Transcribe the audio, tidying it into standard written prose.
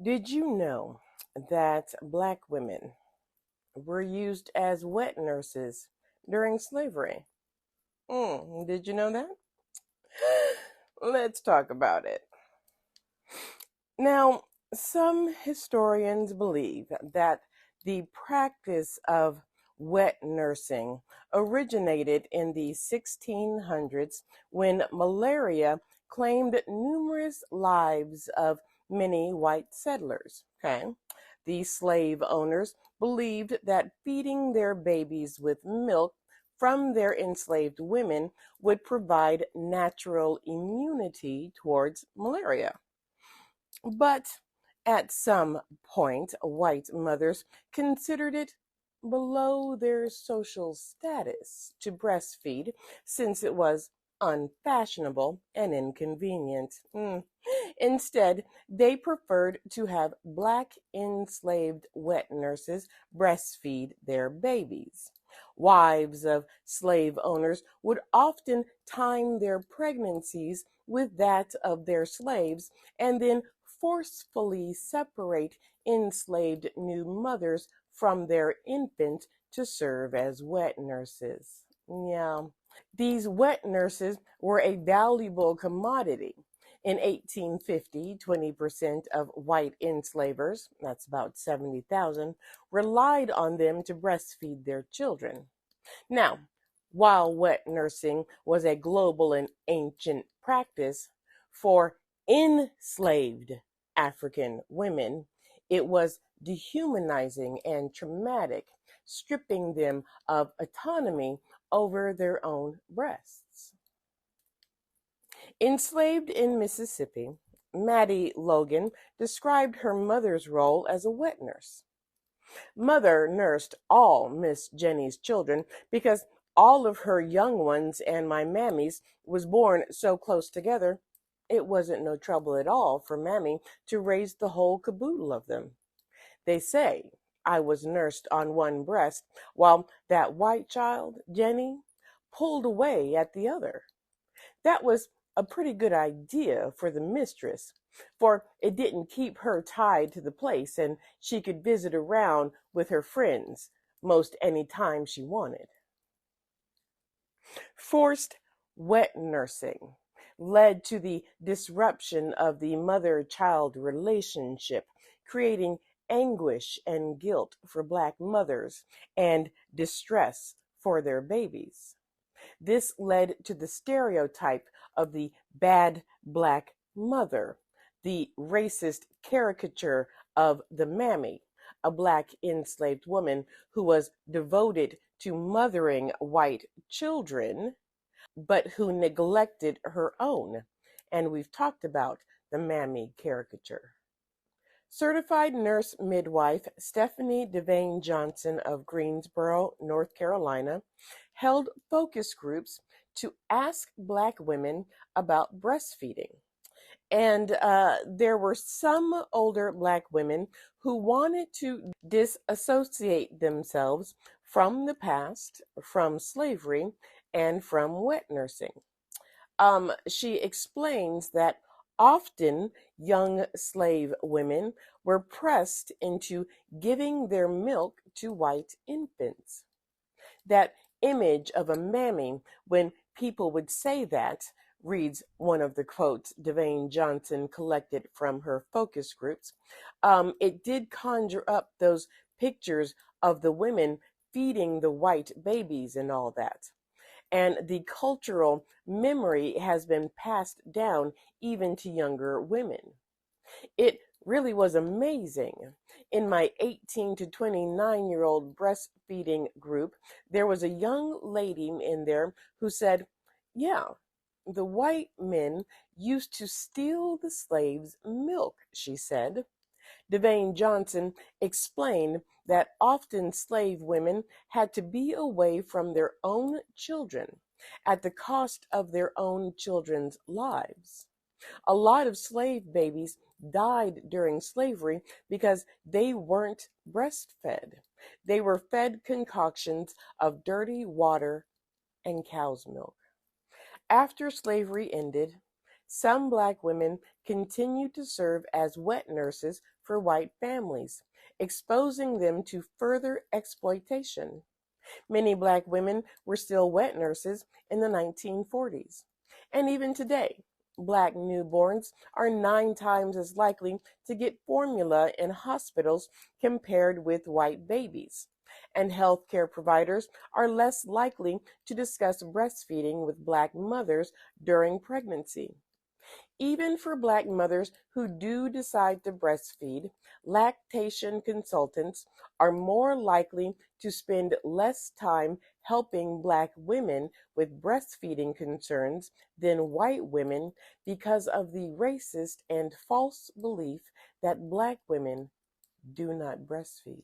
Did you know that black women were used as wet nurses during slavery? Did you know that? Let's talk about it. Now, some historians believe that the practice of wet nursing originated in the 1600s when malaria claimed numerous lives of many white settlers. Okay. The slave owners believed that feeding their babies with milk from their enslaved women would provide natural immunity towards malaria. But at some point, white mothers considered it below their social status to breastfeed since it was unfashionable and inconvenient. Instead, they preferred to have black enslaved wet nurses breastfeed their babies. Wives of slave owners would often time their pregnancies with that of their slaves and then forcefully separate enslaved new mothers from their infant to serve as wet nurses. Yeah. These wet nurses were a valuable commodity. In 1850, 20% of white enslavers, that's about 70,000, relied on them to breastfeed their children. Now, while wet nursing was a global and ancient practice for enslaved African women, it was dehumanizing and traumatic, stripping them of autonomy over their own breasts. Enslaved in Mississippi, Maddie Logan described her mother's role as a wet nurse. Mother nursed all Miss Jenny's children because all of her young ones and my Mammy's was born so close together. It wasn't no trouble at all for Mammy to raise the whole caboodle of them. They say I was nursed on one breast while that white child, Jenny, pulled away at the other. That was a pretty good idea for the mistress, for it didn't keep her tied to the place and she could visit around with her friends most any time she wanted. Forced wet nursing led to the disruption of the mother child relationship, creating anguish and guilt for black mothers and distress for their babies. This led to the stereotype of the bad black mother, the racist caricature of the mammy, a black enslaved woman who was devoted to mothering white children, but who neglected her own. And we've talked about the mammy caricature. Certified nurse midwife Stephanie Devane Johnson of Greensboro, North Carolina, held focus groups to ask Black women about breastfeeding. And there were some older Black women who wanted to disassociate themselves from the past, from slavery, and from wet nursing. She explains that often young slave women were pressed into giving their milk to white infants. That image of a mammy when people would say that, reads one of the quotes Devane Johnson collected from her focus groups. It did conjure up those pictures of the women feeding the white babies and all that. And the cultural memory has been passed down even to younger women. It really was amazing. In my 18 to 29-year-old breastfeeding group, there was a young lady in there who said, yeah, the white men used to steal the slaves' milk, she said. Devane Johnson explained that often slave women had to be away from their own children at the cost of their own children's lives. A lot of slave babies died during slavery because they weren't breastfed. They were fed concoctions of dirty water and cow's milk. After slavery ended, Some Black women continue to serve as wet nurses for white families, exposing them to further exploitation. Many Black women were still wet nurses in the 1940s. And even today, Black newborns are 9 times as likely to get formula in hospitals compared with white babies. And healthcare providers are less likely to discuss breastfeeding with Black mothers during pregnancy. Even for Black mothers who do decide to breastfeed, lactation consultants are more likely to spend less time helping Black women with breastfeeding concerns than white women because of the racist and false belief that Black women do not breastfeed.